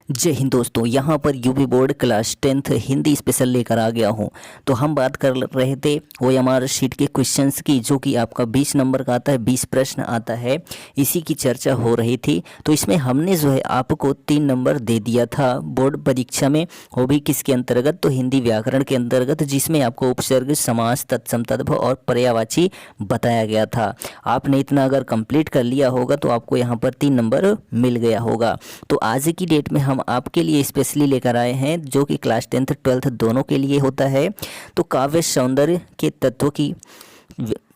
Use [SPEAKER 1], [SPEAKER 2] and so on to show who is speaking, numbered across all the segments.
[SPEAKER 1] जय हिंद दोस्तों, यहाँ पर UP board class 10th Hindi special लेकर आ गया हूँ। तो हम बात कर रहे थे OMR शीट के क्वेश्चंस की, जो कि आपका 20 नंबर का आता है, 20 प्रश्न आता है। इसी की चर्चा हो रही थी। तो इसमें हमने जो है आपको 3 नंबर दे दिया था बोर्ड परीक्षा में, वो भी किसके अंतर्गत, तो हिंदी व्याकरण के अंतर्गत, जिसमें आपको उपसर्ग, समास, तत्सम, तद्भव और पर्यायवाची बताया गया था। आपने इतना अगर कंप्लीट कर लिया होगा तो आपको यहाँ पर 3 नंबर मिल गया होगा। तो आज की डेट में हम आपके लिए स्पेशली लेकर आए हैं, जो कि क्लास 10th 12th दोनों के लिए होता है। तो काव्य सौंदर्य के तत्वों की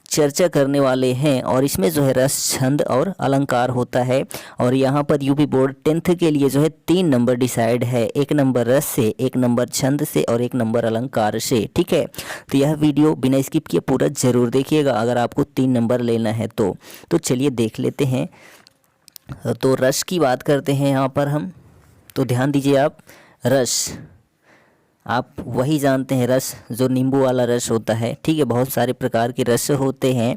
[SPEAKER 1] चर्चा करने वाले हैं, और इसमें जो है रस, छंद और अलंकार होता है। और यहाँ पर यूपी बोर्ड 10th के लिए जो है 3 नंबर डिसाइड है, 1 नंबर रस से, 1 नंबर छंद से और 1 नंबर अलंकार से। ठीक है, तो यह वीडियो बिना स्किप किए पूरा ज़रूर देखिएगा अगर आपको 3 नंबर लेना है तो चलिए देख लेते हैं। तो रस की बात करते हैं यहाँ पर हम। तो ध्यान दीजिए आप, रस आप वही जानते हैं, रस जो नींबू वाला रस होता है। ठीक है, बहुत सारे प्रकार के रस होते हैं,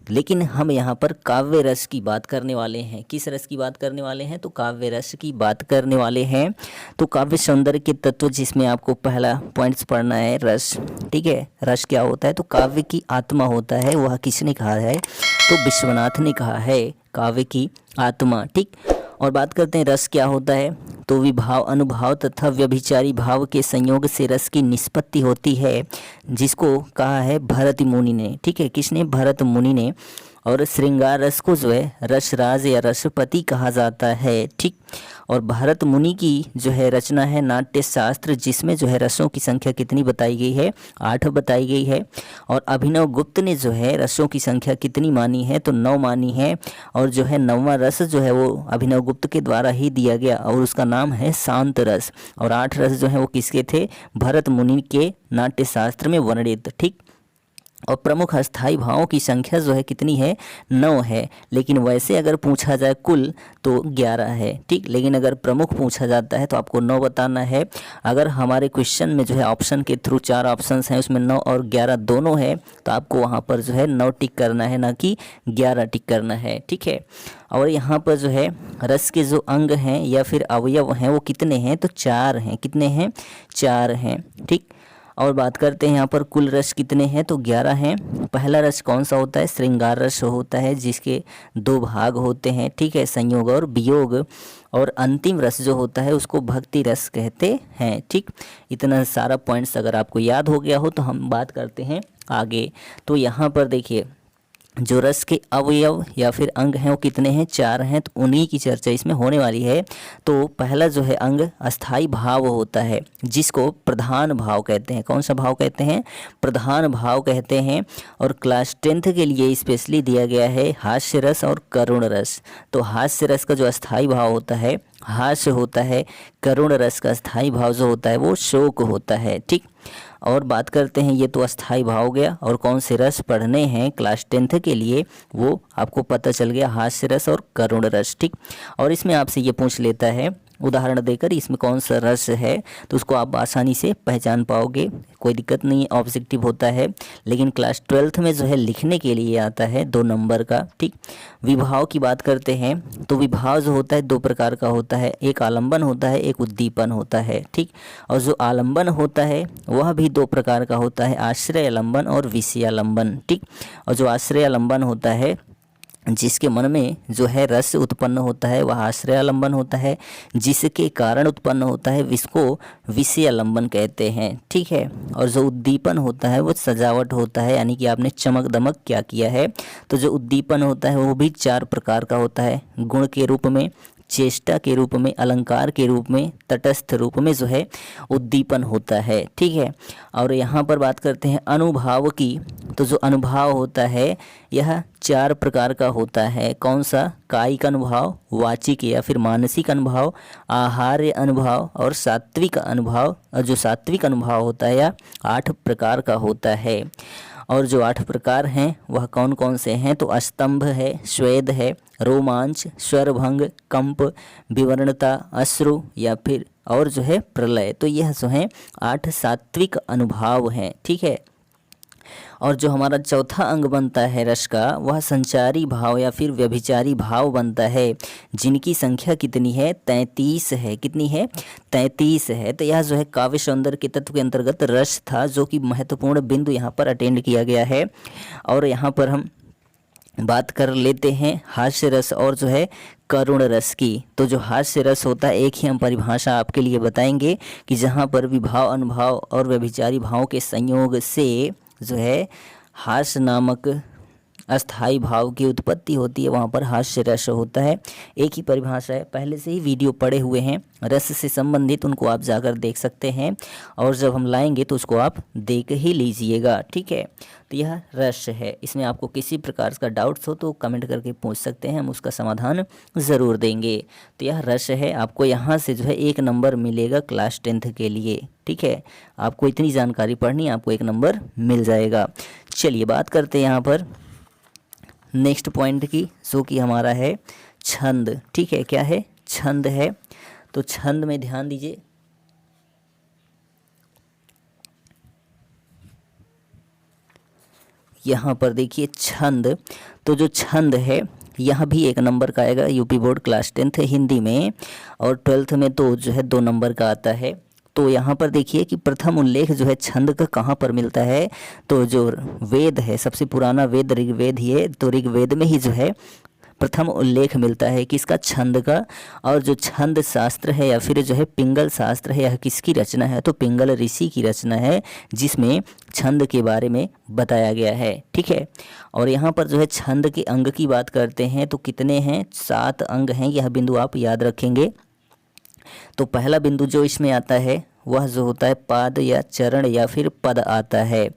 [SPEAKER 1] लेकिन हम यहाँ पर काव्य रस की बात करने वाले हैं। किस रस की बात करने वाले हैं, तो काव्य रस की बात करने वाले हैं। तो काव्य सौंदर्य के तत्व, जिसमें आपको पहला पॉइंट्स पढ़ना है रस। ठीक है, रस क्या होता है, तो काव्य की आत्मा होता है। वह किसने कहा है, तो विश्वनाथ ने कहा है, काव्य की आत्मा। ठीक, और बात करते हैं रस क्या होता है, तो विभाव, अनुभाव तथा व्यभिचारी भाव के संयोग से रस की निष्पत्ति होती है, जिसको कहा है भरत मुनि ने। ठीक है, किसने, भरत मुनि ने। और श्रृंगार रस को जो है रसराज या रसपति कहा जाता है। ठीक, और भरत मुनि की जो है रचना है नाट्य शास्त्र, जिसमें जो है रसों की संख्या कितनी बताई गई है, 8 बताई गई है। और अभिनव गुप्त ने जो है रसों की संख्या कितनी मानी है, तो 9 मानी है। और जो है 9वां रस जो है वो अभिनव गुप्त के द्वारा ही दिया गया, और उसका नाम है शांत रस। और 8 रस जो है वो किसके थे, भरत मुनि के नाट्य शास्त्र में वर्णित। ठीक, और प्रमुख अस्थाई भावों की संख्या जो है कितनी है, 9 है। लेकिन वैसे अगर पूछा जाए कुल तो 11 है। ठीक, लेकिन अगर प्रमुख पूछा जाता है तो आपको 9 बताना है। अगर हमारे क्वेश्चन में जो है ऑप्शन के थ्रू 4 ऑप्शंस हैं, उसमें 9 और 11 दोनों है, तो आपको वहाँ पर जो है 9 टिक करना है, ना कि 11 टिक करना है। ठीक है, और यहाँ पर जो है रस के जो अंग हैं या फिर अवयव हैं वो कितने हैं, तो 4 हैं। कितने हैं, 4 हैं। ठीक, और बात करते हैं यहाँ पर कुल रस कितने हैं, तो 11 हैं। पहला रस कौन सा होता है, श्रृंगार रस होता है, जिसके 2 भाग होते हैं। ठीक है, संयोग और वियोग। और अंतिम रस जो होता है उसको भक्ति रस कहते हैं। ठीक, इतना सारा पॉइंट्स अगर आपको याद हो गया हो तो हम बात करते हैं आगे। तो यहाँ पर देखिए, जो रस के अवयव या फिर अंग हैं वो कितने हैं, 4 हैं। तो उन्हीं की चर्चा इसमें होने वाली है। तो पहला जो है अंग अस्थाई भाव होता है, जिसको प्रधान भाव कहते हैं। कौन सा भाव कहते हैं, प्रधान भाव कहते हैं। और क्लास 10th के लिए स्पेशली दिया गया है हास्य रस और करुण रस। तो हास्य रस का जो अस्थाई भाव होता है हास्य होता है, करुण रस का अस्थाई भाव जो होता है वो शोक होता है। ठीक, और बात करते हैं, ये तो अस्थाई भाव हो गया। और कौन से रस पढ़ने हैं क्लास 10th के लिए वो आपको पता चल गया, हास्य रस और करुण रस। ठीक, और इसमें आपसे ये पूछ लेता है उदाहरण देकर, इसमें कौन सा रस है, तो उसको आप आसानी से पहचान पाओगे, कोई दिक्कत नहीं है, ऑब्जेक्टिव होता है। लेकिन क्लास 12th में जो है लिखने के लिए आता है 2 नंबर का। ठीक, विभाव की बात करते हैं, तो विभाव जो होता है 2 प्रकार का होता है, एक आलंबन होता है, एक उद्दीपन होता है। ठीक, और जो आलंबन होता है वह भी 2 प्रकार का होता है, आश्रय आलंबन और विषयालंबन। ठीक, और जो आश्रय आलंबन होता है, जिसके मन में जो है रस उत्पन्न होता है, वह आश्रय आलंबन होता है। जिसके कारण उत्पन्न होता है इसको विषय आलंबन कहते हैं। ठीक है, और जो उद्दीपन होता है वो सजावट होता है, यानी कि आपने चमक दमक क्या किया है। तो जो उद्दीपन होता है वो भी 4 प्रकार का होता है, गुण के रूप में, चेष्टा के रूप में, अलंकार के रूप में, तटस्थ रूप में जो है उद्दीपन होता है। ठीक है, और यहाँ पर बात करते हैं अनुभाव की। तो जो अनुभाव होता है यह 4 प्रकार का होता है। कौन सा, कायिक अनुभाव, वाचिक या फिर मानसिक अनुभाव, आहार्य अनुभाव और सात्विक अनुभाव। और जो सात्विक अनुभाव होता है यह 8 प्रकार का होता है। और जो 8 प्रकार हैं वह कौन कौन से हैं, तो स्तंभ है, स्वेद है, रोमांच, स्वरभंग, कंप, विवरणता, अश्रु या फिर और जो है प्रलय। तो यह जो है 8 सात्विक अनुभाव हैं। ठीक है, और जो हमारा चौथा अंग बनता है रस का, वह संचारी भाव या फिर व्यभिचारी भाव बनता है, जिनकी संख्या कितनी है? 33 है। कितनी है? 33 है। तो यह जो है काव्य सौंदर्य के तत्व के अंतर्गत रस था, जो कि महत्वपूर्ण बिंदु यहाँ पर अटेंड किया गया है। और यहाँ पर हम बात कर लेते हैं हास्य रस और जो है करुण रस की। तो जो हास्य रस होता है, एक ही हम परिभाषा आपके लिए बताएंगे कि जहाँ पर विभाव, अनुभाव और व्यभिचारी भावों के संयोग से जो है हास्य नामक अस्थाई भाव की उत्पत्ति होती है, वहाँ पर हास्य रस होता है। एक ही परिभाषा है, पहले से ही वीडियो पड़े हुए हैं रस से संबंधित, उनको आप जाकर देख सकते हैं, और जब हम लाएंगे तो उसको आप देख ही लीजिएगा। ठीक है, तो यह रस है। इसमें आपको किसी प्रकार का डाउट्स हो तो कमेंट करके पूछ सकते हैं, हम उसका समाधान ज़रूर देंगे। तो यह रस है, आपको यहाँ से जो है 1 नंबर मिलेगा क्लास 10th के लिए। ठीक है, आपको इतनी जानकारी पढ़नी, आपको 1 नंबर मिल जाएगा। चलिए बात करते हैं यहाँ पर नेक्स्ट पॉइंट की, जो कि हमारा है छंद। ठीक है, क्या है? छंद है। तो छंद में ध्यान दीजिए, यहाँ पर देखिए छंद। तो जो छंद है यह भी 1 नंबर का आएगा UP board class 10th Hindi में, और 12th में तो जो है 2 नंबर का आता है। तो यहाँ पर देखिए कि प्रथम उल्लेख जो है छंद का कहाँ पर मिलता है? तो जो वेद है, सबसे पुराना वेद ऋग्वेद ही है, तो ऋग्वेद में ही जो है प्रथम उल्लेख मिलता है किसका? छंद का। और जो छंद शास्त्र है या फिर जो है पिंगल शास्त्र है, यह किसकी रचना है? तो पिंगल ऋषि की रचना है, जिसमें छंद के बारे में बताया गया है। ठीक है, और यहाँ पर जो है छंद के अंग की बात करते हैं तो कितने हैं? 7 अंग हैं। यह बिंदु आप याद रखेंगे। तो पहला बिंदु जो इसमें आता है वह जो होता है पाद या चरण या फिर पद आता है।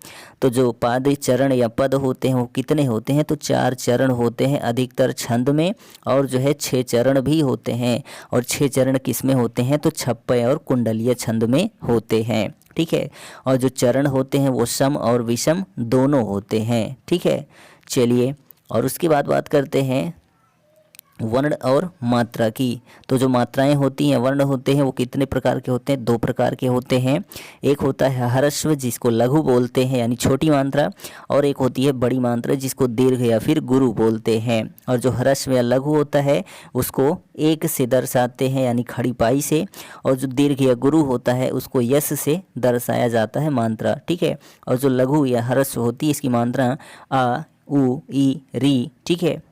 [SPEAKER 1] तो जो पाद, चरण या पद होते हैं वो कितने होते हैं? तो 4 चरण होते हैं अधिकतर छंद में, और जो है 6 चरण भी होते हैं। और 6 चरण किस में होते हैं? तो छप्पय और कुंडलीय छंद में होते हैं। ठीक है, और जो चरण होते हैं वो सम और विषम दोनों होते हैं। ठीक है, चलिए और उसके बाद बात करते हैं वर्ण और मात्रा की। तो जो मात्राएं होती हैं, वर्ण होते हैं, वो कितने प्रकार के होते हैं? 2 प्रकार के होते हैं। एक होता है ह्रस्व, जिसको लघु बोलते हैं यानी छोटी मात्रा, और एक होती है बड़ी मात्रा, जिसको दीर्घ या फिर गुरु बोलते हैं। और जो ह्रस्व या लघु होता है उसको 1 से दर्शाते हैं यानी खड़ी पाई से, और जो दीर्घ या गुरु होता है उसको यस से दर्शाया जाता है मात्रा। ठीक है, और जो लघु या ह्रस्व होती है इसकी मात्रा आ, उ, ई, री, ठीक है,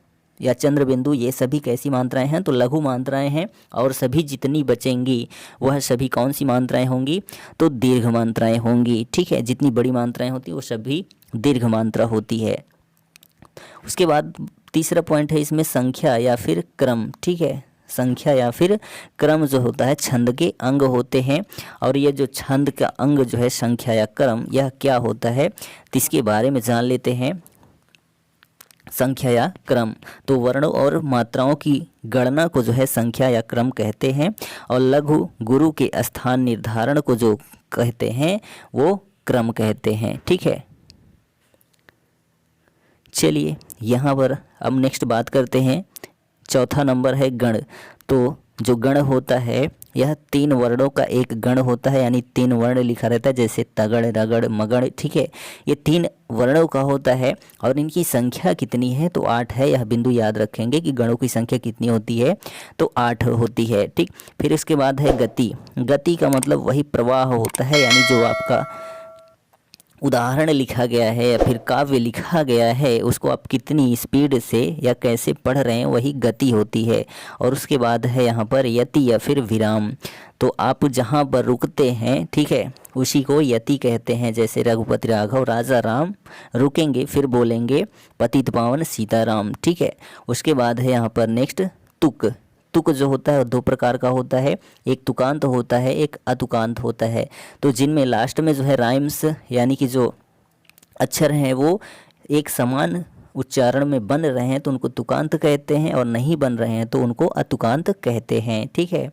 [SPEAKER 1] या चंद्र बिंदु, ये सभी कैसी मात्राएं हैं? तो लघु मात्राएं हैं। और सभी जितनी बचेंगी वह सभी कौन सी मात्राएं होंगी? तो दीर्घ मात्राएं होंगी। ठीक है, जितनी बड़ी मात्राएं होती हैं वो सभी दीर्घ मात्रा होती है। उसके बाद तीसरा पॉइंट है इसमें संख्या या फिर क्रम। ठीक है, संख्या या फिर क्रम जो होता है छंद के अंग होते हैं। और ये जो छंद का अंग जो है संख्या या क्रम, यह क्या होता है तो इसके बारे में जान लेते हैं। संख्या या क्रम, तो वर्णों और मात्राओं की गणना को जो है संख्या या क्रम कहते हैं, और लघु गुरु के स्थान निर्धारण को जो कहते हैं वो क्रम कहते हैं। ठीक है, चलिए यहाँ पर अब नेक्स्ट बात करते हैं। चौथा नंबर है गण। तो जो गण होता है यह 3 वर्णों का एक गण होता है, यानी 3 वर्ण लिखा रहता है, जैसे तगड़, रगड़, मगड़। ठीक है, ये 3 वर्णों का होता है, और इनकी संख्या कितनी है? तो 8 है। यह बिंदु याद रखेंगे कि गणों की संख्या कितनी होती है? तो 8 होती है। ठीक, फिर इसके बाद है गति। गति का मतलब वही प्रवाह होता है, यानी जो आपका उदाहरण लिखा गया है या फिर काव्य लिखा गया है उसको आप कितनी स्पीड से या कैसे पढ़ रहे हैं, वही गति होती है। और उसके बाद है यहाँ पर यति या फिर विराम। तो आप जहाँ पर रुकते हैं, ठीक है, उसी को यति कहते हैं। जैसे रघुपति राघव राजा राम, रुकेंगे फिर बोलेंगे पतित पावन सीताराम। ठीक है, उसके बाद है यहाँ पर नेक्स्ट तुक। तुक जो होता है 2 प्रकार का होता है, एक तुकांत होता है, एक अतुकांत होता है। तो जिनमें लास्ट में जो है राइम्स यानी कि जो अक्षर हैं वो एक समान उच्चारण में बन रहे हैं तो उनको तुकांत कहते हैं, और नहीं बन रहे हैं तो उनको अतुकांत कहते हैं। ठीक है,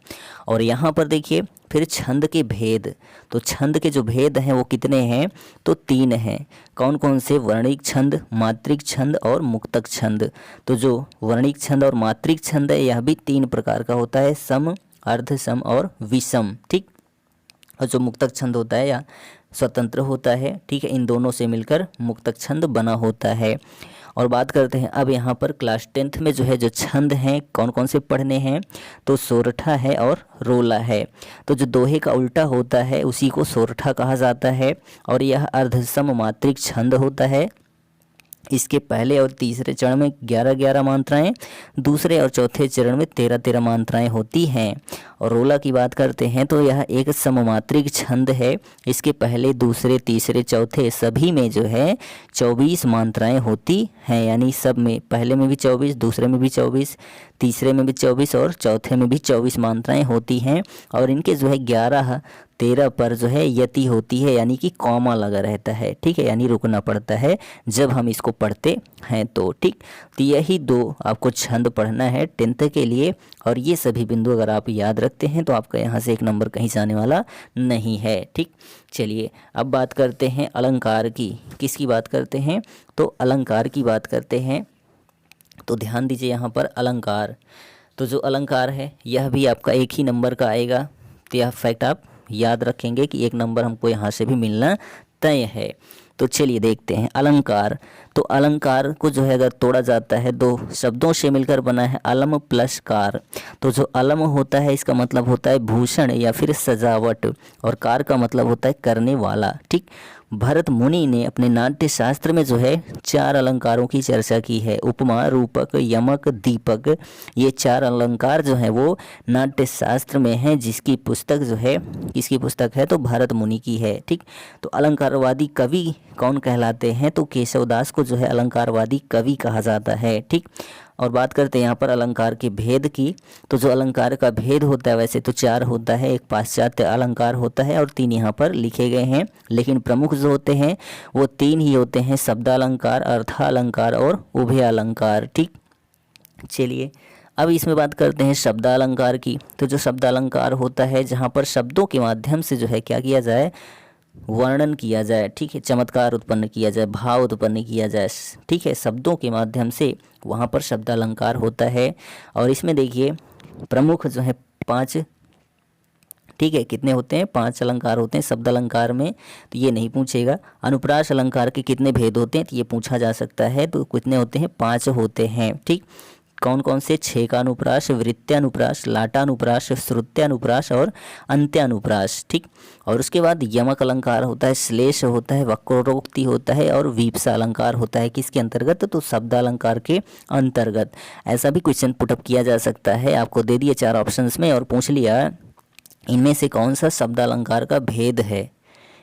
[SPEAKER 1] और यहाँ पर देखिए फिर छंद के भेद। तो छंद के जो भेद हैं वो कितने हैं? तो 3 हैं। कौन कौन से? वर्णिक छंद, मात्रिक छंद और मुक्तक छंद। तो जो वर्णिक छंद और मात्रिक छंद है यह भी 3 प्रकार का होता है, सम, अर्ध सम और विषम। ठीक, और जो मुक्तक छंद होता है या स्वतंत्र होता है, ठीक है। इन दोनों से मिलकर मुक्तक छंद बना होता है। और बात करते हैं अब यहाँ पर क्लास 10th में जो है जो छंद हैं कौन कौन से पढ़ने हैं, तो सोरठा है और रोला है। तो जो दोहे का उल्टा होता है उसी को सोरठा कहा जाता है और यह अर्धसम मात्रिक छंद होता है। इसके पहले और तीसरे चरण में 11-11 मात्राएं, दूसरे और चौथे चरण में 13-13 मात्राएं होती हैं। और रोला की बात करते हैं तो यह एक सममात्रिक छंद है। इसके पहले, दूसरे, तीसरे, चौथे सभी में जो है 24 मात्राएं होती हैं, यानी सब में, पहले में भी 24, दूसरे में भी 24, तीसरे में भी 24 और चौथे में भी 24 मात्राएं होती हैं। और इनके जो है 11-13 पर जो है यति होती है, यानी कि कॉमा लगा रहता है, ठीक है, यानी रुकना पड़ता है जब हम इसको पढ़ते हैं तो, ठीक। तो यही दो आपको छंद पढ़ना है 10th के लिए। और ये सभी बिंदु अगर आप याद रखते हैं तो आपका यहाँ से 1 नंबर कहीं जाने वाला नहीं है, ठीक। चलिए अब बात करते हैं अलंकार की। किसकी बात करते हैं, तो अलंकार की बात करते हैं। तो ध्यान दीजिए यहाँ पर अलंकार, तो जो अलंकार है यह भी आपका 1 ही नंबर का आएगा। तो यह फैक्ट आप याद रखेंगे कि 1 नंबर हमको यहाँ से भी मिलना तय है। तो चलिए देखते हैं अलंकार। तो अलंकार को जो है अगर तोड़ा जाता है 2 शब्दों से मिलकर बना है अलम प्लस कार। तो जो अलम होता है इसका मतलब होता है भूषण या फिर सजावट, और कार का मतलब होता है करने वाला, ठीक। भरत मुनि ने अपने नाट्य शास्त्र में जो है 4 अलंकारों की चर्चा की है। उपमा, रूपक, यमक, दीपक, ये 4 अलंकार जो है वो नाट्य शास्त्र में है, जिसकी पुस्तक जो है, किसकी पुस्तक है, तो भरत मुनि की है, ठीक। तो अलंकारवादी कवि कौन कहलाते हैं, तो केशवदास को जो है अलंकारवादी कवि कहा जाता है, ठीक। और बात करते हैं यहाँ पर अलंकार के भेद की। तो जो अलंकार का भेद होता है वैसे तो 4 होता है, एक पाश्चात्य अलंकार होता है और 3 यहाँ पर लिखे गए हैं, लेकिन प्रमुख जो होते हैं वो 3 ही होते हैं, शब्दालंकार, अर्थालंकार और उभयालंकार, ठीक। चलिए अब इसमें बात करते हैं शब्दालंकार की। तो जो शब्दालंकार होता है जहाँ पर शब्दों के माध्यम से जो है क्या किया जाए, वर्णन किया जाए, ठीक है, चमत्कार उत्पन्न किया जाए, भाव उत्पन्न किया जाए, ठीक है, शब्दों के माध्यम से, वहाँ पर शब्दालंकार होता है। और इसमें देखिए प्रमुख जो है 5, ठीक है, कितने होते हैं, 5 अलंकार होते हैं शब्द अलंकार में, तो ये नहीं पूछेगा। अनुप्रास अलंकार के कितने भेद होते हैं तो ये पूछा जा सकता है, तो कितने होते हैं, 5 होते हैं, ठीक। कौन कौन से, छेकानुप्रास, वृत्त्यानुप्रास, लाटानुप्रास, श्रुत्यानुप्रास और अंत्यानुप्रास, ठीक। और उसके बाद यमक अलंकार होता है, श्लेष होता है, वक्रोक्ति होता है और वीप्सा अलंकार होता है, किसके अंतर्गत, तो शब्दालंकार के अंतर्गत। ऐसा भी क्वेश्चन पुटअप किया जा सकता है, आपको दे दिए 4 ऑप्शंस में और पूछ लिया इनमें से कौन सा शब्दालंकार का भेद है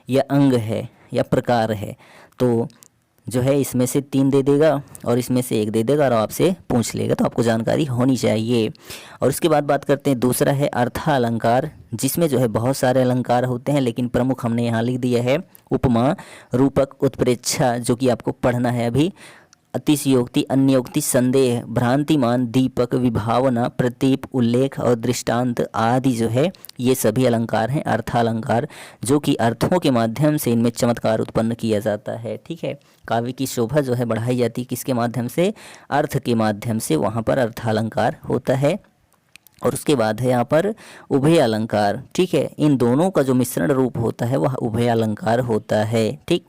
[SPEAKER 1] या अंग है या प्रकार है, तो जो है इसमें से 3 दे देगा और इसमें से 1 दे देगा और आपसे पूछ लेगा, तो आपको जानकारी होनी चाहिए। और उसके बाद बात करते हैं दूसरा है अर्थालंकार, जिसमें जो है बहुत सारे अलंकार होते हैं, लेकिन प्रमुख हमने यहाँ लिख दिया है उपमा, रूपक, उत्प्रेक्षा, जो कि आपको पढ़ना है अभी, अतिशयोक्ति, अन्योक्ति, संदेह, भ्रांतिमान, दीपक, विभावना, प्रतीप, उल्लेख और दृष्टांत आदि जो है ये सभी अलंकार हैं अर्थालंकार, जो कि अर्थों के माध्यम से इनमें चमत्कार उत्पन्न किया जाता है, ठीक है। काव्य की शोभा जो है बढ़ाई जाती है किसके माध्यम से, अर्थ के माध्यम से, वहाँ पर अर्थालंकार होता है। और उसके बाद है यहाँ पर उभय अलंकार, ठीक है, इन दोनों का जो मिश्रण रूप होता है वह उभय अलंकार होता है, ठीक।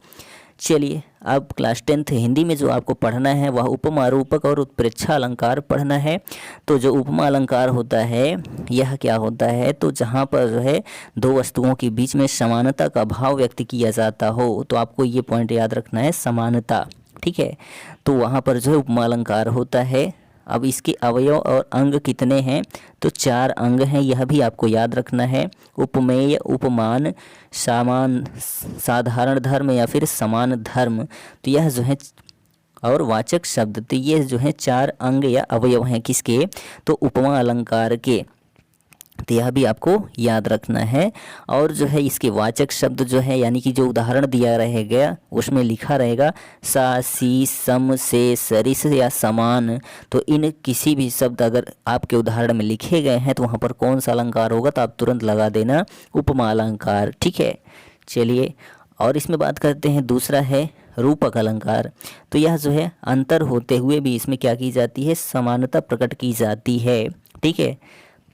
[SPEAKER 1] चलिए अब क्लास 10th हिंदी में जो आपको पढ़ना है वह उपमा, रूपक और उत्प्रेक्षा अलंकार पढ़ना है। तो जो उपमा अलंकार होता है यह क्या होता है, तो जहाँ पर जो है 2 वस्तुओं के बीच में समानता का भाव व्यक्त किया जाता हो, तो आपको ये पॉइंट याद रखना है, समानता, ठीक है। तो वहाँ पर जो है उपमा अलंकार होता है। अब इसके अवयव और अंग कितने हैं, तो 4 अंग हैं, यह भी आपको याद रखना है। उपमेय, उपमान, सामान, साधारण धर्म या फिर समान धर्म, तो यह जो है, और वाचक शब्द, तो ये जो है 4 अंग या अवयव हैं किसके, तो उपमा अलंकार के, तो यह भी आपको याद रखना है। और जो है इसके वाचक शब्द जो है, यानी कि जो उदाहरण दिया रहेगा उसमें लिखा रहेगा सा, सी, सम, से, सरिस या समान, तो इन किसी भी शब्द अगर आपके उदाहरण में लिखे गए हैं तो वहाँ पर कौन सा अलंकार होगा, तो आप तुरंत लगा देना उपमा अलंकार, ठीक है। चलिए और इसमें बात करते हैं, दूसरा है रूपक अलंकार। तो यह जो है अंतर होते हुए भी इसमें क्या की जाती है, समानता प्रकट की जाती है, ठीक है।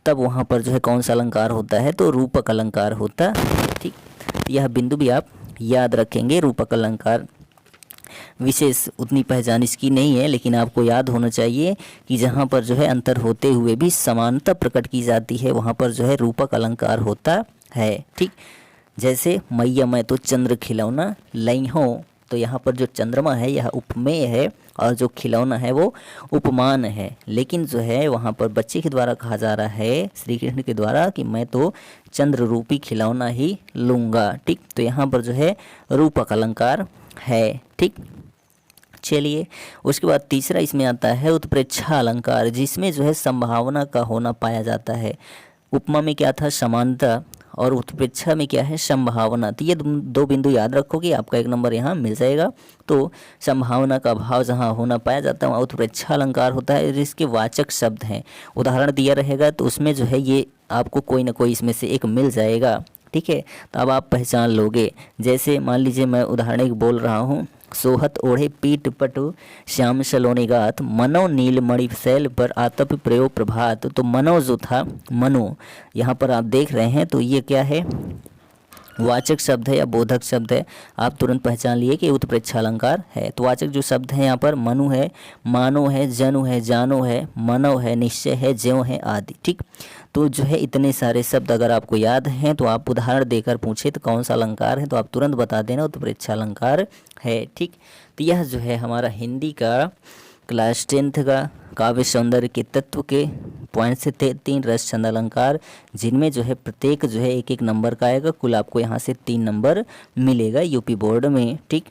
[SPEAKER 1] तब वहाँ पर जो है कौन सा अलंकार होता है, तो रूपक अलंकार होता है, ठीक। यह बिंदु भी आप याद रखेंगे। रूपक अलंकार विशेष उतनी पहचान इसकी नहीं है, लेकिन आपको याद होना चाहिए कि जहाँ पर जो है अंतर होते हुए भी समानता प्रकट की जाती है वहाँ पर जो है रूपक अलंकार होता है। ठीक, जैसे मैया मैं तो चंद्र खिलौना लई हूँ, तो यहाँ पर जो चंद्रमा है यह उपमेय है और जो खिलौना है वो उपमान है। लेकिन जो है वहाँ पर बच्चे के द्वारा कहा जा रहा है श्री कृष्ण के द्वारा कि मैं तो चंद्र रूपी खिलौना ही लूँगा। ठीक, तो यहाँ पर जो है रूपक अलंकार है। ठीक, चलिए उसके बाद तीसरा इसमें आता है उत्प्रेक्षा अलंकार, जिसमें जो है संभावना का होना पाया जाता है। उपमा में क्या था, समानता, और उत्प्रेक्षा में क्या है, संभावना। तो ये दो बिंदु याद रखोगे, आपका 1 नंबर यहाँ मिल जाएगा। तो संभावना का भाव जहाँ होना पाया जाता है वहाँ उत्प्रेक्षा अलंकार होता है। इसके वाचक शब्द हैं, उदाहरण दिया रहेगा तो उसमें जो है ये आपको कोई ना कोई इसमें से एक मिल जाएगा। ठीक है, तो अब आप पहचान लोगे। जैसे मान लीजिए मैं उदाहरण एक बोल रहा हूँ, सोहत ओढ़े पीठ पटु श्याम सलोनी गात, मनो नील मणि शैल पर आतप प्रयोग प्रभात। तो मनो जो था, मनो यहाँ पर आप देख रहे हैं, तो ये क्या है, वाचक शब्द है या बोधक शब्द है। आप तुरंत पहचान लिए कि उत्प्रेक्षा अलंकार है। तो वाचक जो शब्द हैं यहाँ पर मनु है, मानो है, जनु है, जानो है, मनो है, निश्चय है, ज्यों है आदि। ठीक, तो जो है इतने सारे शब्द अगर आपको याद हैं तो आप उदाहरण देकर पूछे तो कौन सा अलंकार है तो आप तुरंत बता देना उत्प्रेक्षा अलंकार है। ठीक, तो यह जो है हमारा हिंदी का क्लास 10th का काव्य सौंदर्य के तत्व के पॉइंट से 3 रस छंद अलंकार, जिनमें जो है प्रत्येक जो है 1-1 नंबर का आएगा। कुल आपको यहाँ से 3 नंबर मिलेगा यूपी बोर्ड में। ठीक,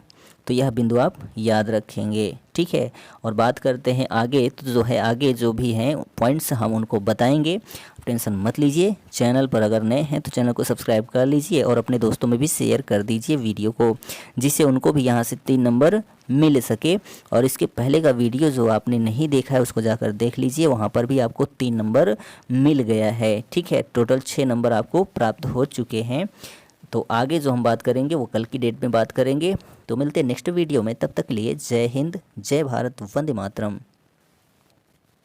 [SPEAKER 1] तो यह बिंदु आप याद रखेंगे। ठीक है, और बात करते हैं आगे, तो जो है आगे जो भी हैं पॉइंट्स हम उनको बताएंगे, टेंशन मत लीजिए। चैनल पर अगर नए हैं तो चैनल को सब्सक्राइब कर लीजिए और अपने दोस्तों में भी शेयर कर दीजिए वीडियो को, जिससे उनको भी यहाँ से 3 नंबर मिल सके। और इसके पहले का वीडियो जो आपने नहीं देखा है उसको जाकर देख लीजिए, वहाँ पर भी आपको 3 नंबर मिल गया है। ठीक है, टोटल 6 नंबर आपको प्राप्त हो चुके हैं। तो आगे जो हम बात करेंगे वो कल की डेट में बात करेंगे। तो मिलते हैं नेक्स्ट वीडियो में, तब तक के लिए जय हिंद, जय भारत, वंदे मातरम।